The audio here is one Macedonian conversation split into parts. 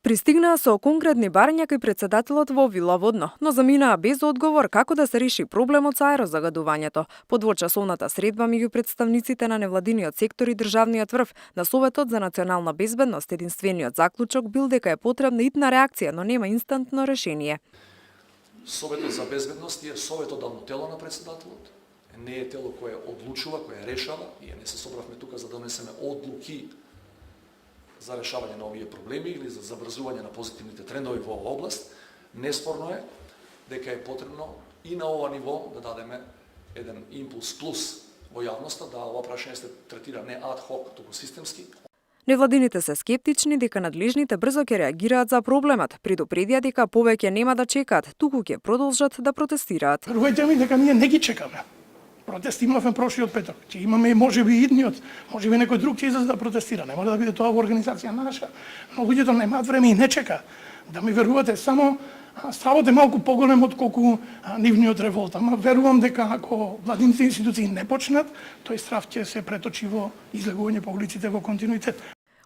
Пристигнаа со конкретни барања кај претседателот во Вила Водно, но заминаа без одговор како да се реши проблемот со аерозагадувањето. По двочасовната средба меѓу представниците на невладиниот сектор и државниот врв на Советот за национална безбедност, единствениот заклучок бил дека е потребна итна реакција, но нема инстантно решение. Советот за безбедност е советодавно тело на претседателот. Не е тело кое одлучува, кое решава. Ние не се собравме тука за да донесеме одлуки за решавање на овие проблеми или за забрзување на позитивните трендови во оваа област. Неспорно е дека е потребно и на ова ниво да дадеме еден импулс плюс во јавноста, да ова прашање се третира не ад хок, туку системски. Невладините се скептични дека надлежните брзо ќе реагираат за проблемот, предупредија дека повеќе нема да чекаат, туку ќе продолжат да протестираат. Верувајте ми дека ние не ги чекаме. Протест имавме прошиот петок, ќе имаме и можеби идниот, можеби некој друг ќе излезе да протестира. Не може да биде тоа во организација наша, но луѓето немаат време и не чека. Да ми верувате, само стравот е малку поголем од колку нивниот револт. Ама верувам дека ако владините институции не почнат, тој страв ќе се преточи во излегување по улиците во континуитет.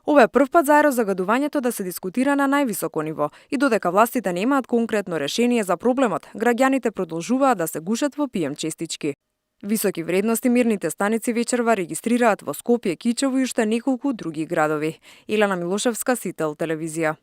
Ова е прв пат за аерозагадувањето да се дискутира на највисоко ниво и додека властите немаат конкретно решение за проблемот, граѓаните продолжуваат да се гушат во PM честички. Високи вредности мирните станици вечерва регистрираат во Скопје, Кичево и уште неколку други градови. Елена Милошевска, Сител телевизија.